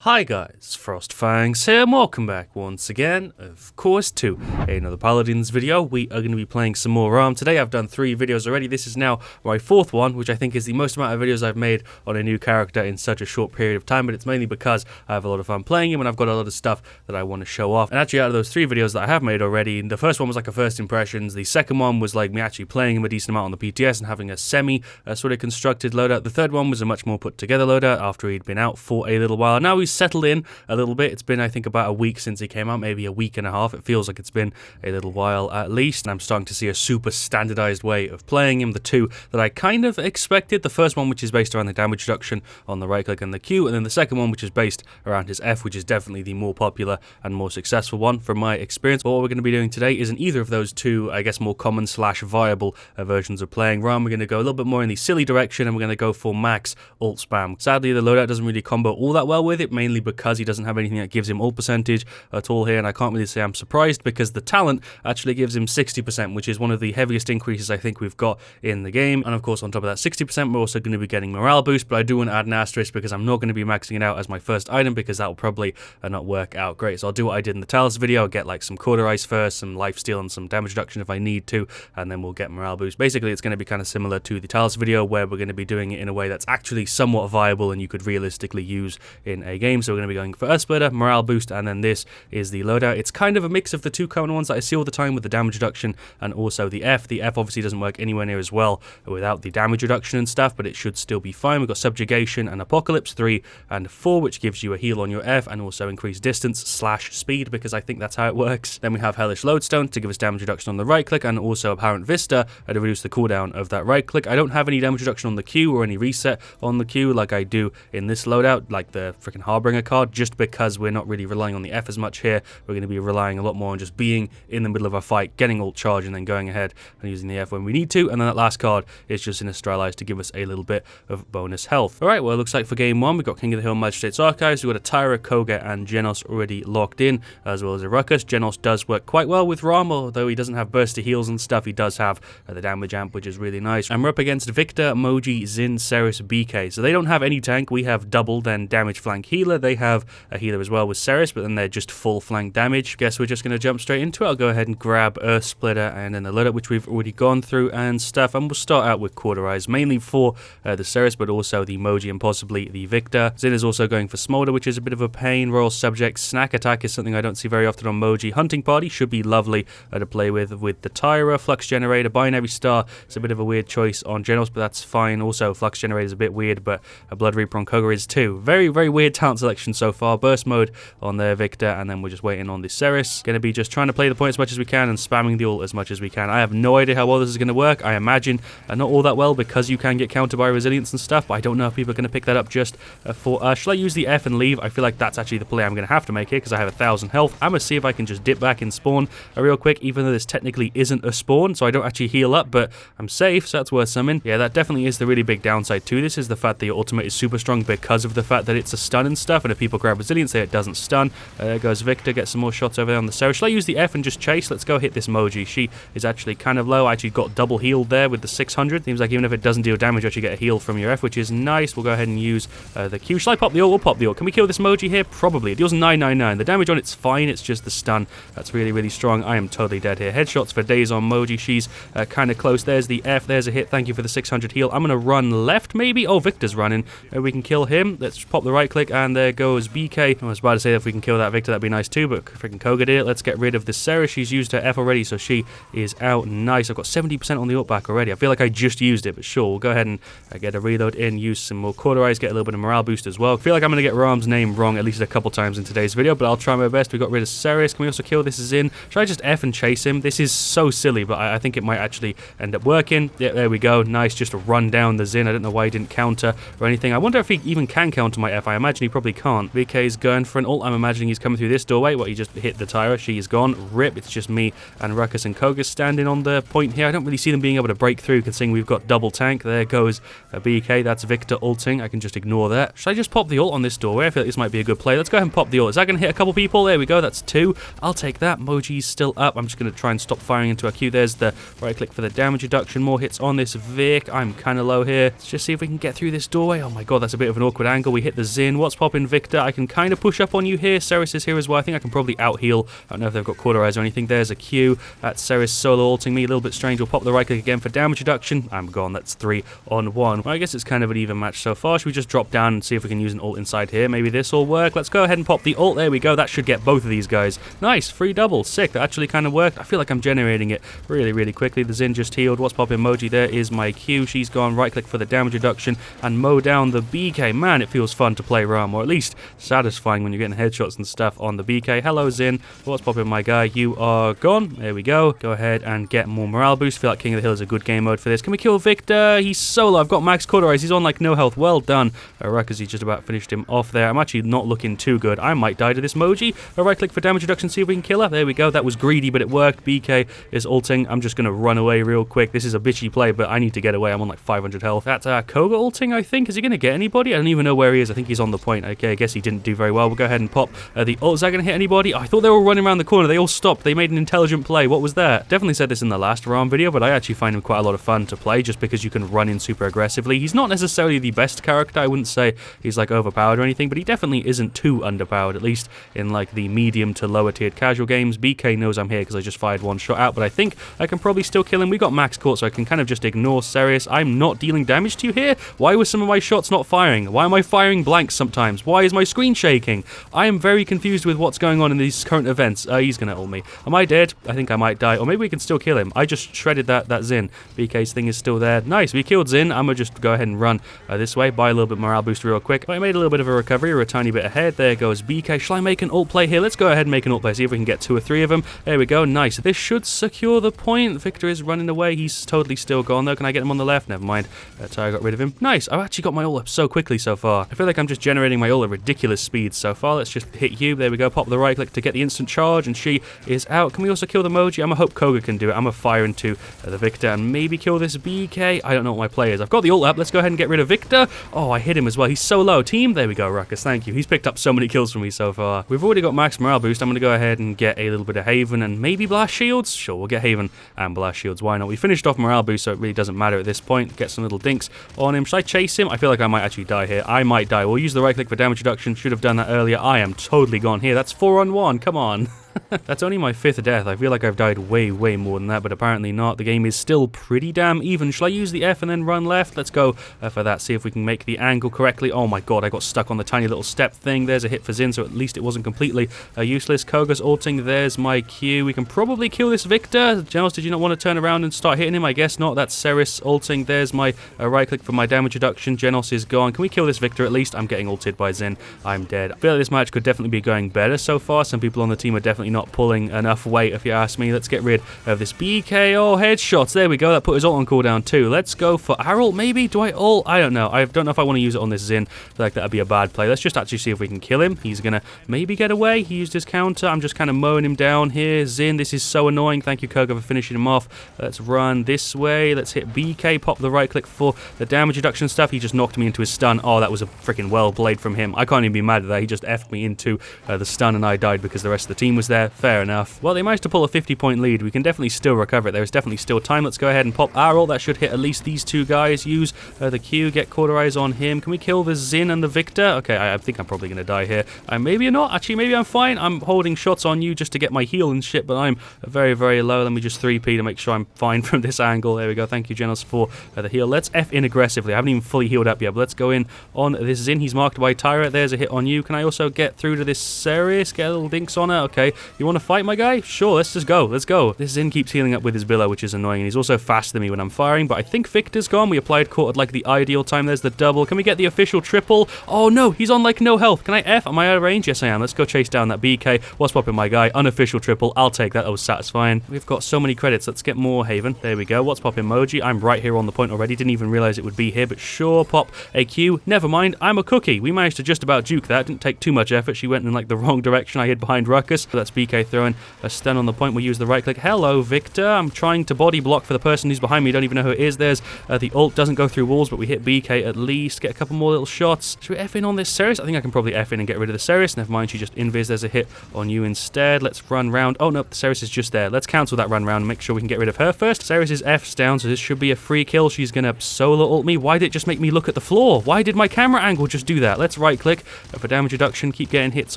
Hi guys, FrostFangs here, and welcome back once again, of course, to another Paladins video. We are going to be playing some more Raum. Today I've done 3 videos already. This is now my 4th one, which I think is the most amount of videos I've made on a new character in such a short period of time, but it's mainly because I have a lot of fun playing him and I've got a lot of stuff that I want to show off. And actually out of those 3 videos that I have made already, the first one was like a first impressions, the second one was like me actually playing him a decent amount on the PTS and having a semi sort of constructed loadout. The third one was a much more put together loadout after he'd been out for a little while. Now he's settled in a little bit. It's been, I think, about a week since he came out, maybe a week and a half. It feels like it's been a little while at least, and I'm starting to see a super standardized way of playing him. The two that I kind of expected, the first one which is based around the damage reduction on the right click and the Q, and then the second one which is based around his F, which is definitely the more popular and more successful one from my experience. But what we're going to be doing today isn't either of those two, I guess, more common slash viable versions of playing Raum. We're going to go a little bit more in the silly direction, and we're going to go for max ult spam. Sadly, the loadout doesn't really combo all that well with it, mainly because he doesn't have anything that gives him ult percentage at all here, and I can't really say I'm surprised because the talent actually gives him 60%, which is one of the heaviest increases I think we've got in the game. And of course, on top of that 60%, we're also going to be getting morale boost, but I do want to add an asterisk because I'm not going to be maxing it out as my first item because that will probably not work out great. So I'll do what I did in the Talos video. I'll get like some cauterize first, some lifesteal and some damage reduction if I need to, and then we'll get morale boost. Basically, it's going to be kind of similar to the Talos video where we're going to be doing it in a way that's actually somewhat viable and you could realistically use in a game. So we're going to be going for Earthsplitter, morale boost, and then this is the loadout. It's kind of a mix of the two common ones that I see all the time with the damage reduction and also the F. The F obviously doesn't work anywhere near as well without the damage reduction and stuff, but it should still be fine. We've got Subjugation and Apocalypse 3 and 4, which gives you a heal on your F and also increased distance slash speed because I think that's how it works. Then we have Hellish Lodestone to give us damage reduction on the right click and also Apparent Vista to reduce the cooldown of that right click. I don't have any damage reduction on the Q or any reset on the Q like I do in this loadout, like the freaking Harbinger card, just because we're not really relying on the F as much here. We're going to be relying a lot more on just being in the middle of a fight, getting ult charge, and then going ahead and using the F when we need to. And then that last card is just Sinistralize to give us a little bit of bonus health. Alright, well, it looks like for game 1, we've got King of the Hill Magistrate's Archives. We've got a Tyra, Koga, and Genos already locked in, as well as a Ruckus. Genos does work quite well with Raum, although he doesn't have bursty heals and stuff. He does have the damage amp, which is really nice. And we're up against Victor, Moji, Zin, Ceres, BK. So they don't have any tank. We have double, then damage flank healer. They have a healer as well with Ceres, but then they're just full flank damage. Guess we're just going to jump straight into it. I'll go ahead and grab Earthsplitter and then the loadout, which we've already gone through and stuff. And we'll start out with Cauterize, mainly for the Ceres, but also the Moji and possibly the Victor. Zin is also going for Smolder, which is a bit of a pain. Royal Subject, Snack Attack is something I don't see very often on Moji. Hunting Party should be lovely to play with the Tyra. Flux Generator, Binary Star, it's a bit of a weird choice on Genos, but that's fine. Also, Flux Generator is a bit weird, but a Blood Reaper on Koga is too. Very, very weird talent selection so far. Burst Mode on their Victor, and then we're just waiting on the Ceres. Going to be just trying to play the point as much as we can and spamming the ult as much as we can. I have no idea how well this is going to work. I imagine not all that well because you can get countered by resilience and stuff, but I don't know if people are going to pick that up just for... Shall I use the F and leave? I feel like that's actually the play I'm going to have to make here because I have 1,000 health. I'm going to see if I can just dip back and spawn real quick, even though this technically isn't a spawn, so I don't actually heal up, but I'm safe, so that's worth something. Yeah, that definitely is the really big downside to this, is the fact that your ultimate is super strong because of the fact that it's a stun and stuff, and if people grab resilience there, it doesn't stun. There goes Victor, get some more shots over there on the Ceres. Shall I use the F and just chase? Let's go hit this Moji. She is actually kind of low. I actually got double healed there with the 600. Seems like even if it doesn't deal damage, you actually get a heal from your F, which is nice. We'll go ahead and use the Q. Shall I pop the ult? We'll pop the ult. Can we kill this Moji here? Probably. It deals 999. The damage on it's fine. It's just the stun that's really, really strong. I am totally dead here. Headshots for days on Moji. She's kind of close. There's the F. There's a hit. Thank you for the 600 heal. I'm going to run left, maybe. Oh, Victor's running. We can kill him. Let's pop the right click, and there goes BK. I was about to say that if we can kill that Victor, that'd be nice too, but freaking Koga did it. Let's get rid of the Ceres. She's used her F already, so she is out. Nice. I've got 70% on the ult back already. I feel like I just used it, but sure, we'll go ahead and get a reload in, use some more Cauterize, get a little bit of morale boost as well. I feel like I'm going to get Raum's name wrong at least a couple times in today's video, but I'll try my best. We got rid of Ceres. Can we also kill this Zin? Should I just F and chase him? This is so silly, but I think it might actually end up working. Yeah, there we go. Nice. Just to run down the Zin. I don't know why he didn't counter or anything. I wonder if he even can counter my F. I imagine he probably can't. VK's going for an ult. I'm imagining he's coming through this doorway. What, he just hit the Tyra. She is gone. Rip. It's just me and Ruckus and Koga standing on the point here. I don't really see them being able to break through considering we've got double tank. There goes a BK. That's Victor ulting. I can just ignore that. Should I just pop the ult on this doorway? I feel like this might be a good play. Let's go ahead and pop the ult. Is that going to hit a couple people? There we go. That's 2. I'll take that. Moji's still up. I'm just going to try and stop firing into our Q. There's the right click for the damage reduction. More hits on this Vic. I'm kind of low here. Let's just see if we can get through this doorway. Oh my god, that's a bit of an awkward angle. We hit the Zin. What's popping pop in Victor. I can kind of push up on you here. Ceres is here as well. I think I can probably out-heal. I don't know if they've got Cauterize or anything. There's a Q. That's Ceres solo ulting me. A little bit strange. We'll pop the right click again for damage reduction. I'm gone. That's 3 on 1. Well, I guess it's kind of an even match so far. Should we just drop down and see if we can use an ult inside here? Maybe this will work. Let's go ahead and pop the ult. There we go. That should get both of these guys. Nice. Free double. Sick. That actually kind of worked. I feel like I'm generating it really, really quickly. The Xin just healed. What's pop emoji? There is my Q. She's gone. Right click for the damage reduction and mow down the BK. Man, it feels fun to play Raum, or at least satisfying when you're getting headshots and stuff on the BK. Hello, Xin. What's poppin', my guy? You are gone. There we go. Go ahead and get more morale boost. Feel like King of the Hill is a good game mode for this. Can we kill Victor? He's solo. I've got max Cauterize. He's on like no health. Well done. Ruckus, he just about finished him off there. I'm actually not looking too good. I might die to this Moji. A right click for damage reduction. See if we can kill her. There we go. That was greedy, but it worked. BK is ulting. I'm just going to run away real quick. This is a bitchy play, but I need to get away. I'm on like 500 health. That's Koga ulting, I think. Is he going to get anybody? I don't even know where he is. I think he's on the point. Okay, I guess he didn't do very well. We'll go ahead and pop the ult. Is that going to hit anybody? Oh, I thought they were running around the corner. They all stopped. They made an intelligent play. What was that? Definitely said this in the last Raum video, but I actually find him quite a lot of fun to play just because you can run in super aggressively. He's not necessarily the best character. I wouldn't say he's like overpowered or anything, but he definitely isn't too underpowered, at least in like the medium to lower tiered casual games. BK knows I'm here because I just fired one shot out, but I think I can probably still kill him. We got max court, so I can kind of just ignore Ceres. I'm not dealing damage to you here. Why were some of my shots not firing? Why am I firing blanks sometimes? Why is my screen shaking? I am very confused with what's going on in these current events. He's gonna ult me. Am I dead? I think I might die. Or maybe we can still kill him. I just shredded that Xin. BK's thing is still there. Nice, we killed Xin. I'm gonna just go ahead and run this way. Buy a little bit morale boost real quick. But I made a little bit of a recovery. We're a tiny bit ahead. There goes BK. Shall I make an ult play here? Let's go ahead and make an ult play. See if we can get 2 or 3 of them. There we go. Nice. This should secure the point. Victor is running away. He's totally still gone though. Can I get him on the left? Never mind. I got rid of him. Nice. I've actually got my ult up so quickly so far. I feel like I'm just generating my ult at ridiculous speeds so far. Let's just hit you. There we go. Pop the right click to get the instant charge, and she is out. Can we also kill the Moji? I'm gonna hope Koga can do it. I'm gonna fire into the Victor and maybe kill this BK. I don't know what my play is. I've got the ult up. Let's go ahead and get rid of Victor. Oh, I hit him as well. He's so low. Team. There we go, Ruckus. Thank you. He's picked up so many kills from me so far. We've already got max morale boost. I'm gonna go ahead and get a little bit of Haven and maybe blast shields. Sure, we'll get Haven and blast shields. Why not? We finished off morale boost, so it really doesn't matter at this point. Get some little dinks on him. Should I chase him? I feel like I might actually die here. I might die. We'll use the right click for damage reduction. Should have done that earlier. I am totally gone here. That's 4 on 1. Come on. That's only my 5th death. I feel like I've died way more than that, but apparently not. The game is still pretty damn even. Shall I use the F and then run left? Let's go for that. See if we can make the angle correctly. Oh my god, I got stuck on the tiny little step thing. There's a hit for Xin, so at least it wasn't completely useless. Koga's ulting. There's my Q. We can probably kill this Victor. Genos, did you not want to turn around and start hitting him? I guess not. That's Ceres ulting. There's my right click for my damage reduction. Genos is gone. Can we kill this Victor at least? I'm getting ulted by Xin. I'm dead. I feel like this match could definitely be going better so far. Some people on the team are definitely not pulling enough weight, if you ask me. Let's get rid of this BK. Oh, headshots. There we go. That put his ult on cooldown too. Let's go for our ult, maybe? Do I ult? I don't know. I don't know if I want to use it on this Xin. I feel like that would be a bad play. Let's just actually see if we can kill him. He's going to maybe get away. He used his counter. I'm just kind of mowing him down here. Xin, this is so annoying. Thank you, Koga, for finishing him off. Let's run this way. Let's hit BK. Pop the right click for the damage reduction stuff. He just knocked me into his stun. Oh, that was a freaking well played from him. I can't even be mad at that. He just effed me into the stun and I died because the rest of the team was there. Fair enough. Well, they managed to pull a 50-point lead. We can definitely still recover it. There's definitely still time. Let's go ahead and pop our ult. That should hit at least these 2 guys. Use the Q. Get Cauterize on him. Can we kill the Xin and the Victor? Okay, I think I'm probably going to die here. Maybe not. Actually, maybe I'm fine. I'm holding shots on you just to get my heal and shit, but I'm very low. Let me just 3P to make sure I'm fine from this angle. There we go. Thank you, Genos, for the heal. Let's F in aggressively. I haven't even fully healed up yet, but let's go in on this Xin. He's marked by Tyra. There's a hit on you. Can I also get through to this Ceres? Get a little dinks on her. Okay. You want to fight, my guy? Sure, let's just go. Let's go. This Xin keeps healing up with his billow, which is annoying, and he's also faster than me when I'm firing, but I think Victor's gone. We applied court at like the ideal time. There's the double. Can we get the official triple? Oh no, he's on like no health. Can I F? Am I out of range? Yes, I am. Let's go chase down that BK. What's popping, my guy? Unofficial triple. I'll take that. That was satisfying. We've got so many credits. Let's get more Haven. There we go. What's popping, Moji? I'm right here on the point already. Didn't even realize it would be here, but sure. Pop a Q. Never mind. I'm a cookie. We managed to just about juke that. Didn't take too much effort. She went in like the wrong direction. I hid behind Ruckus. That's BK BK throwing a stun on the point. We'll use the right click. Hello, Victor. I'm trying to body block for the person who's behind me. Don't even know who it is. There's the ult. Doesn't go through walls, but we hit BK at least. Get a couple more little shots. Should we F in on this Ceres? I think I can probably F in and get rid of the Ceres. Never mind, she just invis. There's a hit on you instead. Let's run round. Oh, no, the Ceres is just there. Let's cancel that run round and make sure we can get rid of her first. Ceres' F's down, so this should be a free kill. She's going to solo ult me. Why did it just make me look at the floor? Why did my camera angle just do that? Let's right click for damage reduction. Keep getting hits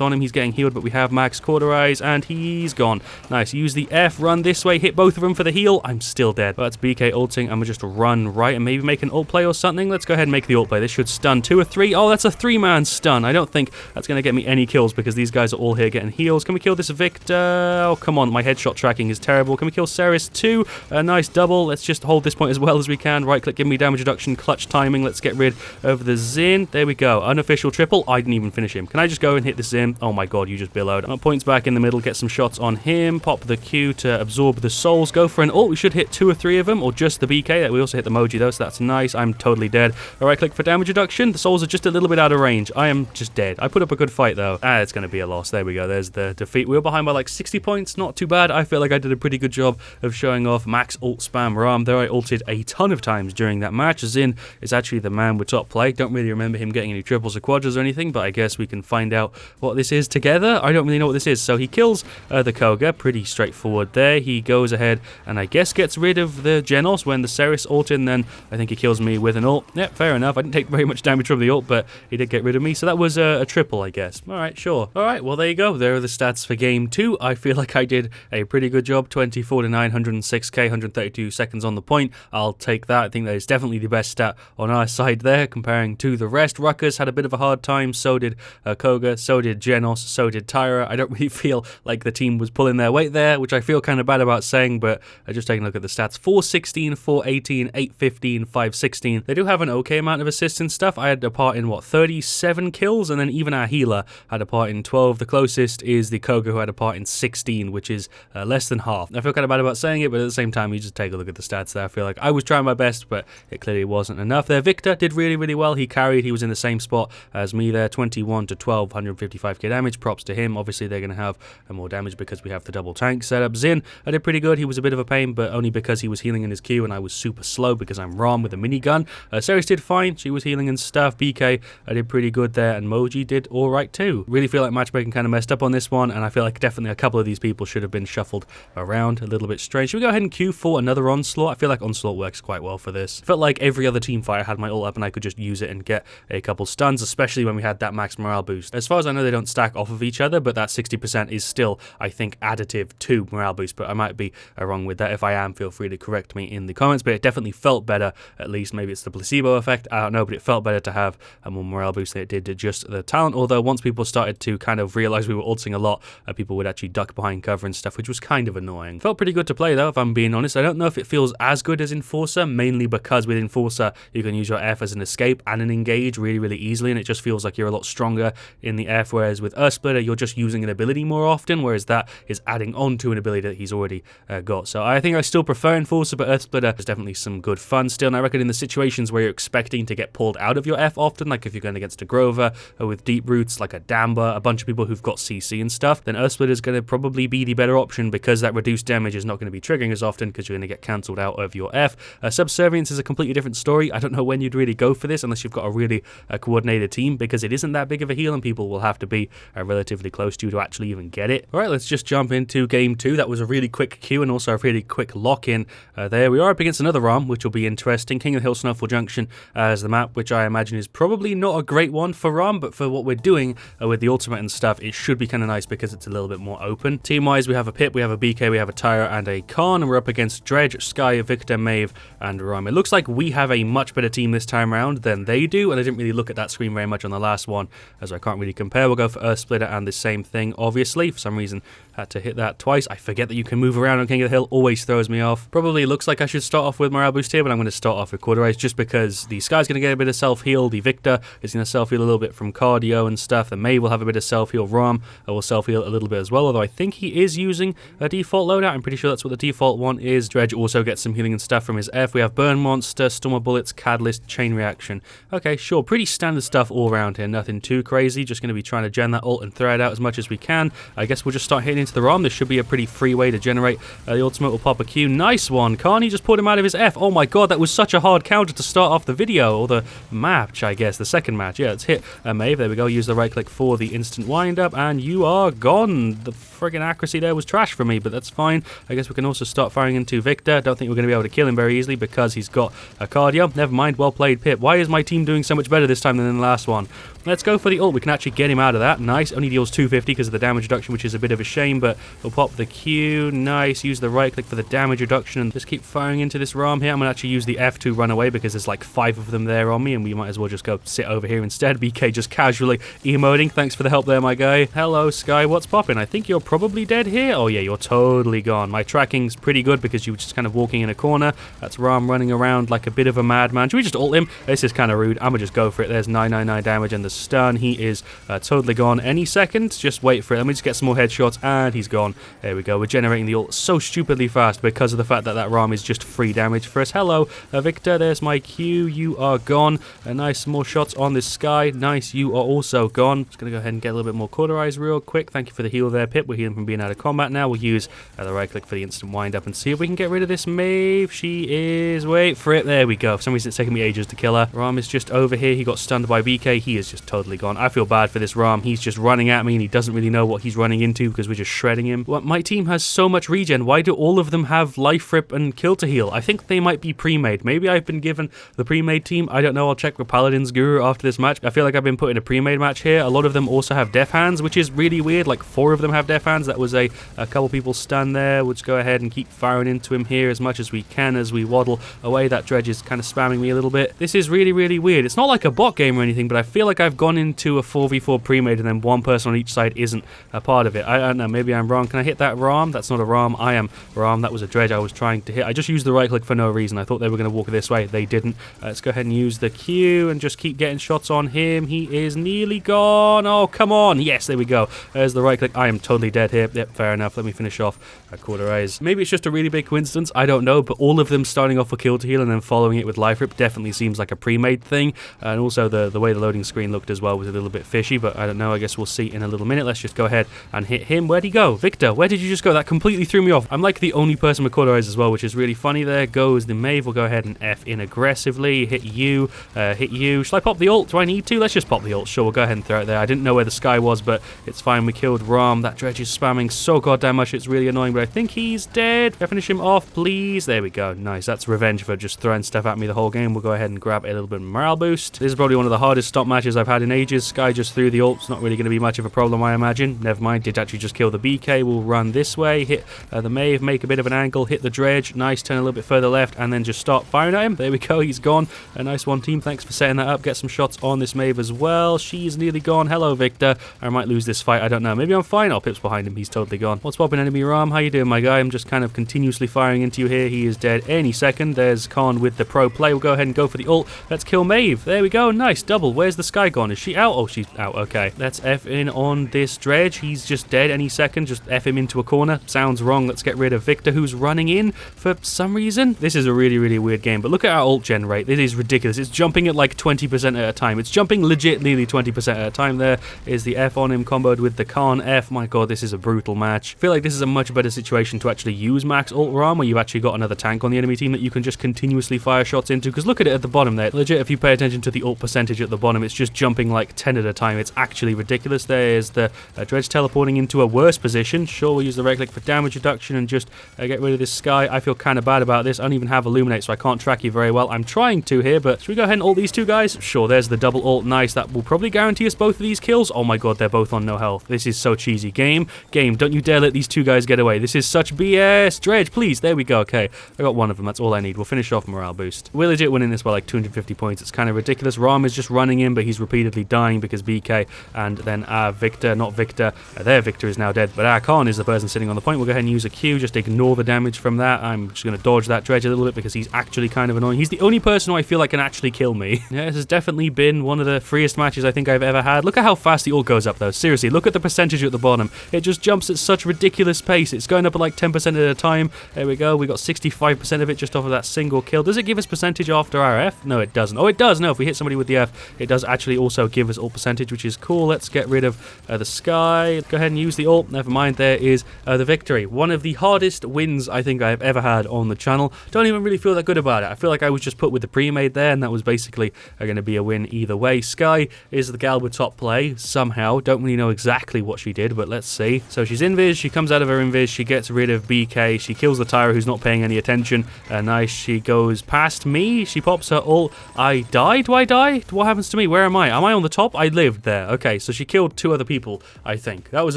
on him. He's getting healed, but we have max cauterize, and he's gone. Nice. Use the F. Run this way. Hit both of them for the heal. I'm still dead. But that's BK ulting. I'm going to just run right and maybe make an ult play or something. Let's go ahead and make the ult play. This should stun 2 or 3. Oh, that's a 3-man stun. I don't think that's going to get me any kills because these guys are all here getting heals. Can we kill this Victor? Oh, come on. My headshot tracking is terrible. Can we kill Ceres too? A nice double. Let's just hold this point as well as we can. Right click, give me damage reduction, clutch timing. Let's get rid of the Zin. There we go. Unofficial triple. I didn't even finish him. Can I just go and hit the Zin? Oh my god, you just billowed. Points back in the middle. Get some shots on him. Pop the Q to absorb the souls. Go for an ult. We should hit 2 or 3 of them, or just the BK. We also hit the Moji though, so that's nice. I'm totally dead. Right click for damage reduction. The souls are just a little bit out of range. I am just dead. I put up a good fight though. It's going to be a loss. There we go. There's the defeat. We were behind by like 60 points. Not too bad. I feel like I did a pretty good job of showing off max ult spam Raum. There I ulted a ton of times during that match. Zin is actually the man with top play. Don't really remember him getting any triples or quadras or anything, but I guess we can find out what this is together. I don't really know what this is. So he kills the Koga. Pretty straightforward there. He goes ahead and I guess gets rid of the Genos when the Ceres ult in. Then I think he kills me with an ult. Yeah, fair enough. I didn't take very much damage from the ult, but he did get rid of me. So that was a triple, I guess. All right, sure. All right, well, there you go. There are the stats for game 2. I feel like I did a pretty good job. 24 to 9, 106k, 132 seconds on the point. I'll take that. I think that is definitely the best stat on our side there comparing to the rest. Ruckus had a bit of a hard time. So did Koga. So did Genos. So did Tyra. I don't really feel like the team was pulling their weight there, which I feel kind of bad about saying, but just taking a look at the stats. 416, 418, 815, 516. They do have an okay amount of assists and stuff. I had a part in, 37 kills, and then even our healer had a part in 12. The closest is the Koga, who had a part in 16, which is less than half. I feel kind of bad about saying it, but at the same time, you just take a look at the stats there. I feel like I was trying my best, but it clearly wasn't enough there. Victor did really, really well. He carried. He was in the same spot as me there. 21 to 12, 155k damage. Props to him. Obviously, they're going to have more damage because we have the double tank setup. Zin, I did pretty good. He was a bit of a pain, but only because he was healing in his Q, and I was super slow because I'm Raum with a minigun. Ceres did fine. She was healing and stuff. BK, I did pretty good there, and Moji did all right too. Really feel like matchmaking kind of messed up on this one, and I feel like definitely a couple of these people should have been shuffled around a little bit strange. Should we go ahead and queue for another Onslaught? I feel like Onslaught works quite well for this. Felt like every other team fight I had my ult up and I could just use it and get a couple stuns, especially when we had that max morale boost. As far as I know, they don't stack off of each other, but that 60% is still, I think, additive to morale boost, but I might be wrong with that. If I am, feel free to correct me in the comments, but it definitely felt better. At least maybe it's the placebo effect. I don't know, but it felt better to have a more morale boost than it did to just the talent, although once people started to kind of realize we were ulting a lot, people would actually duck behind cover and stuff, which was kind of annoying. Felt pretty good to play though, if I'm being honest. I don't know if it feels as good as Enforcer, mainly because with Enforcer you can use your F as an escape and an engage really, really easily, and it just feels like you're a lot stronger in the F, whereas with Earthsplitter you're just using an ability more often, whereas that is adding on to an ability that he's already got. So I think I still prefer Enforcer, but Earthsplitter is definitely some good fun still, and I reckon in the situations where you're expecting to get pulled out of your F often, like if you're going against a Grover or with deep roots like a Damba, a bunch of people who've got CC and stuff, then Earthsplitter is going to probably be the better option because that reduced damage is not going to be triggering as often because you're going to get cancelled out of your F. Subservience is a completely different story. I don't know when you'd really go for this unless you've got a really coordinated team, because it isn't that big of a heal and people will have to be relatively close to you to actually even get it. Alright, let's just jump into game 2. That was a really quick queue and also a really quick lock-in. There we are up against another Raum, which will be interesting. King of the Hill Snowfall Junction as the map, which I imagine is probably not a great one for Raum, but for what we're doing with the ultimate and stuff, it should be kind of nice because it's a little bit more open. Team-wise, we have a Pip, we have a BK, we have a Tyra, and a Khan, and we're up against Dredge, Sky, Victor, Maeve, and Raum. It looks like we have a much better team this time around than they do, and I didn't really look at that screen very much on the last one, as I can't really compare. We'll go for Earthsplitter and the same thing, obviously. For some reason, had to hit that twice. I forget that you can move around on King of the Hill, always throws me off. Probably looks like I should start off with morale boost here, but I'm going to start off with Cauterize just because the Sky's going to get a bit of self-heal, the Victor is going to self-heal a little bit from cardio and stuff, the Maeve will have a bit of self-heal, Raum will self-heal a little bit as well, although I think he is using a default loadout. I'm pretty sure that's what the default one is. Dredge also gets some healing and stuff from his F. We have Burn Monster, Storm of Bullets, Catalyst, Chain Reaction. Okay, sure, pretty standard stuff all around here, nothing too crazy, just going to be trying to gen that ult and throw it out as much as we can. I guess guess we'll just start hitting into the ROM. This should be a pretty free way to generate the ultimate. Will pop a Q. Nice one. Carney just pulled him out of his F. Oh my god, that was such a hard counter to start off the video, or the match, I guess, the second match. Yeah, let's hit Maeve. There we go. Use the right click for the instant wind up, and you are gone. The friggin' accuracy there was trash for me, but that's fine. I guess we can also start firing into Victor. Don't think we're going to be able to kill him very easily because he's got a cardio. Never mind. Well played, Pip. Why is my team doing so much better this time than in the last one? Let's go for the ult. We can actually get him out of that. Nice. Only deals 250 because of the damage reduction, which is a bit of a shame, but we'll pop the Q. Nice. Use the right click for the damage reduction and just keep firing into this ROM here. I'm going to actually use the F to run away because there's like 5 of them there on me, and we might as well just go sit over here instead. BK just casually emoting. Thanks for the help there, my guy. Hello, Sky. What's popping? I think you're probably dead here. Oh, yeah, you're totally gone. My tracking's pretty good because you were just kind of walking in a corner. That's Raum running around like a bit of a madman. Should we just ult him? This is kind of rude. I'm going to just go for it. There's 999 damage and the stun. He is totally gone any second. Just wait for it. Let me just get some more headshots, and he's gone. There we go. We're generating the ult so stupidly fast because of the fact that that Raum is just free damage for us. Hello, Victor. There's my Q. You are gone. Nice. More shots on this Sky. Nice. You are also gone. Just going to go ahead and get a little bit more cauterize real quick. Thank you for the heal there, Pip. We're healing from being out of combat now. We'll use the right click for the instant wind up and see if we can get rid of this Maeve. She is... Wait for it. There we go. For some reason it's taking me ages to kill her. Raum is just over here. He got stunned by BK. He is just totally gone. I feel bad for this Raum. He's just running at me and he doesn't really know what he's running into because we're just shredding him. Well, my team has so much regen. Why do all of them have life rip and kill to heal? I think they might be pre-made. Maybe I've been given the pre-made team. I don't know. I'll check with Paladins Guru after this match. I feel like I've been put in a pre-made match here. A lot of them also have death hands, which is really weird. Like 4 of them have death hands. That was a couple people stunned there. We'll just go ahead and keep firing into him here as much as we can as we waddle away. That dredge is kind of spamming me a little bit. This is really, really weird. It's not like a bot game or anything, but I feel like I've gone into a 4v4 pre-made and then one person on each side isn't a part of it. I don't know. Maybe I'm wrong. Can I hit that Raum? That's not a Raum. I am Raum. That was a dredge I was trying to hit. I just used the right click for no reason. I thought they were going to walk this way. They didn't. Let's go ahead and use the Q and just keep getting shots on him. He is nearly gone. Oh, come on. Yes, there we go. There's the right click. I am totally dead here. Yep, fair enough. Let me finish off Cauterize. Maybe it's just a really big coincidence. I don't know, but all of them starting off with kill to heal and then following it with life rip definitely seems like a pre-made thing. And also the way the loading screen looked as well was a little bit fishy, but I don't know. I guess we'll see in a little minute. Let's just go ahead and hit him. Where'd he go? Victor, where did you just go? That completely threw me off. I'm like the only person with Cauterize as well, which is really funny. There goes the Maeve. We'll go ahead and F in aggressively. Hit you. Hit you. Shall I pop the ult? Do I need to? Let's just pop the ult. Sure, we'll go ahead and throw it there. I didn't know where the Sky was, but it's fine. We killed Raum. That dredge is spamming so goddamn much. It's really annoying, but I think he's dead. Can I finish him off, please? There we go. Nice. That's revenge for just throwing stuff at me the whole game. We'll go ahead and grab a little bit of morale boost. This is probably one of the hardest stop matches I've had in ages. Sky just threw the ult. It's not really going to be much of a problem, I imagine. Never mind. Did actually just kill the BK. We'll run this way. Hit the Maeve. Make a bit of an angle. Hit the dredge. Nice. Turn a little bit further left and then just start firing at him. There we go. He's gone. A nice one, team. Thanks for setting that up. Get some shots on this Maeve as well. She's nearly gone. Hello, Victor. I might lose this fight. I don't know. Maybe I'm fine. Oh, Pip's behind him. He's totally gone. What's popping, enemy Raum? How you doing, my guy? I'm just kind of continuously firing into you here. He is dead any second. There's Khan with the pro play. We'll go ahead and go for the ult. Let's kill Maeve. There we go. Nice. Double. Where's the Sky gone? Is she out? Oh, she's out. Okay. Let's F in on this dredge. He's just dead any second. Just F him into a corner. Sounds wrong. Let's get rid of Victor, who's running in for some reason. This is a really, really weird game, but look at our ult gen rate. It is ridiculous. It's jumping at like 20% at a time. It's jumping legit nearly 20% at a time. There is the F on him comboed with the Khan F. My god, this is a brutal match. I feel like this is a much better situation to actually use max ult Raum, where you've actually got another tank on the enemy team that you can just continuously fire shots into, because look at it at the bottom there. Legit, if you pay attention to the ult percentage at the bottom, it's just jumping like 10 at a time. It's actually ridiculous. There's the dredge teleporting into a worse position. Sure, we'll use the right click for damage reduction and just get rid of this Sky. I feel kind of bad about this. I don't even have Illuminate, so I can't track you very well. I'm trying to here, but should we go ahead and ult these two guys? Sure, there's the double ult. Nice. That will probably guarantee us both of these kills. Oh my god, they're both on no health. This is so cheesy. Game, don't you dare let these two guys get away. This is such BS. Dredge, please. There we go. Okay, I got one of them. That's all I need. We'll finish off morale boost. We're legit winning this by like 250 points. It's kind of ridiculous. Raum is just running in, but he's repeatedly dying because BK and then Victor, not Victor. Their Victor is now dead, but Khan is the person sitting on the point. We'll go ahead and use a Q. Just ignore the damage from that. I'm just going to dodge that dredge a little bit because he's actually kind of annoying. He's the only person who I feel like can actually kill me. Yeah, this has definitely been one of the freest matches I think I've ever had. Look at how fast the ult goes up though. Seriously, look at the percentage at the bottom. It just jumps at such ridiculous pace. It's going up at like 10% at a time. There we go. We got 65% of it just off of that single kill. Does it give us percentage after our F? No, it doesn't. Oh, it does. No, if we hit somebody with the F, it does actually also give us ult percentage, which is cool. Let's get rid of the Sky. Go ahead and use the ult. Never mind, there is the victory. One of the hardest wins I think I've ever had on the channel. Don't even really feel that good about it. I feel like I was just put with the pre-made there, and that was basically going to be a win either way. Sky is the gal with top play, somehow. Don't really know exactly what she did, but let's see. So she's invis, she comes out of her invis, she gets rid of BK, she kills the Tyra who's not paying any attention. Nice, she goes past me, she pops her ult. I die? Do I die? What happens to me? Where am I? Am I on the top? I lived there. Okay, so she killed 2 other people, I think. That was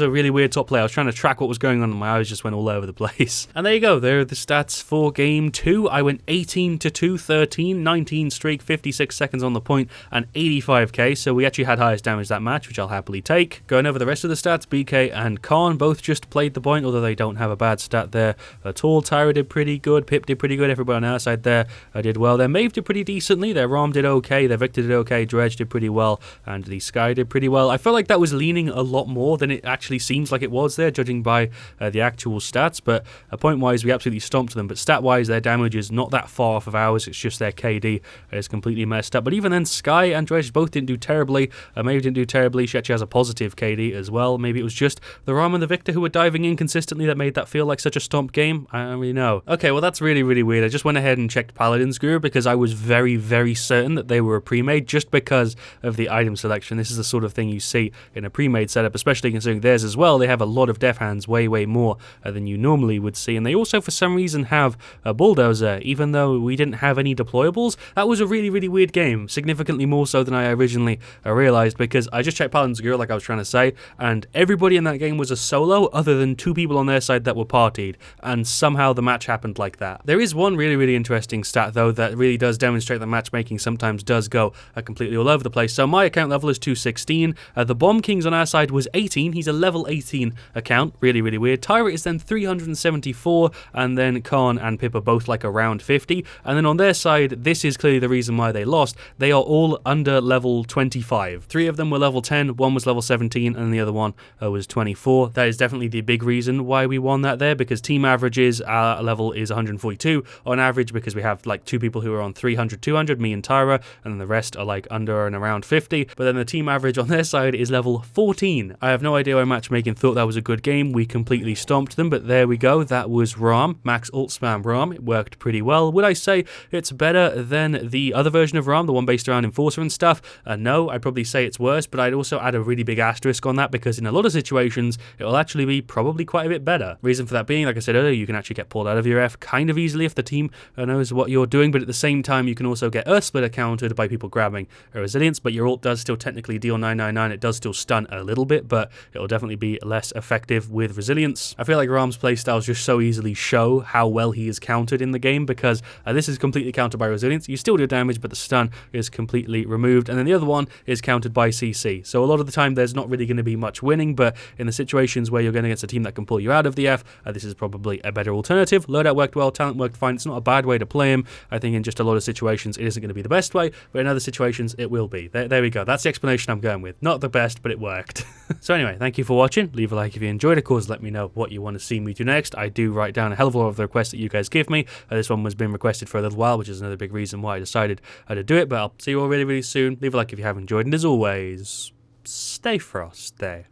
a really weird top play. I was trying to track what was going on and my eyes just went all over the place. And there you go, there are the stats for game 2. I went 18-2, 13, 19 streak, 56 seconds on the point, and 85k, so we actually had highest damage that match, which I'll happily take. Going over the rest of the stats, BK and Khan both just played the point, although they don't have a bad stat there at all. Tyra did pretty good, Pip did pretty good, everybody on our side there did well. Their Maeve did pretty decently, their Raum did okay, their Victor did okay, Dredge did pretty well, and the Sky did pretty well. I felt like that was leaning a lot more than it actually seems like it was there, judging by the actual stats, but point-wise, we absolutely stomped them, but stat-wise, their damage is not that far off of ours, it's just their KD is completely messed up. But even then, Sky and Dredge both didn't do terribly, Maeve didn't do terribly, she actually has a positive KD as well. Maybe it was just the Raum and the Victor who were diving in consistently that made that feel like such a stomp game. I don't really know. Okay, well that's really weird. I just went ahead and checked Paladins group because I was very certain that they were a pre-made just because of the item selection. This is the sort of thing you see in a pre-made setup, especially considering theirs as well. They have a lot of def hands, way more than you normally would see, and they also for some reason have a bulldozer, even though we didn't have any deployables. That was a really weird game, significantly more so than I originally realized, because I just checked Paladins group like I was trying to say, and everybody in that game was a solo other than 2 people on their side that were partied, and somehow the match happened like that. There is one really interesting stat though that really does demonstrate that matchmaking sometimes does go completely all over the place. So my account level is 216, the Bomb King's on our side was 18, he's a level 18 account, really weird. Tyra is then 374, and then Khan and Pip are both like around 50, and then on their side, this is clearly the reason why they lost, they are all under level 25. 3 of them were level 10, 1 was level 17, and the other one was 24. That is definitely the big reason why we won that there, because team averages, our level is 142 on average, because we have like 2 people who are on 300, 200, me and Tyra, and then the rest are like under and around 50, but then the team average on their side is level 14. I have no idea why matchmaking thought that was a good game. We completely stomped them, but there we go. That was Raum, max ult spam Raum. It worked pretty well. Would I say it's better than the other version of Raum, the one based around Enforcer and stuff? No, I'd probably say it's worse, but I'd also add a really big asterisk on that, because in a lot of situations, it will actually be probably quite a bit better. Reason for that being, like I said earlier, you can actually get pulled out of your F kind of easily if the team knows what you're doing, but at the same time, you can also get Earthsplitter countered by people grabbing a resilience, but your ult does still technically deal 999. It does still stun a little bit, but it will definitely be less effective with resilience. I feel like Raum's playstyles just so easily show how well he is countered in the game, because this is completely countered by resilience. You still do damage, but the stun is completely removed, and then the other one is countered by CC. So a lot of the time, there's not really going to be much winning, but in the situations where you're going against a team that can pull you out of the F, this is probably a better alternative. Loadout worked well, talent worked fine. It's not a bad way to play him. I think in just a lot of situations, it isn't going to be the best way, but in other situations, it will be. There we go. That's the explanation I'm going with. Not the best, but it worked. So anyway, thank you for watching. Leave a like if you enjoyed. Of course, let me know what you want to see me do next. I do write down a hell of a lot of the requests that you guys give me. This one was been requested for a little while, which is another big reason why I decided to do it, but I'll see you all really soon. Leave a like if you have enjoyed, and as always, stay frosty.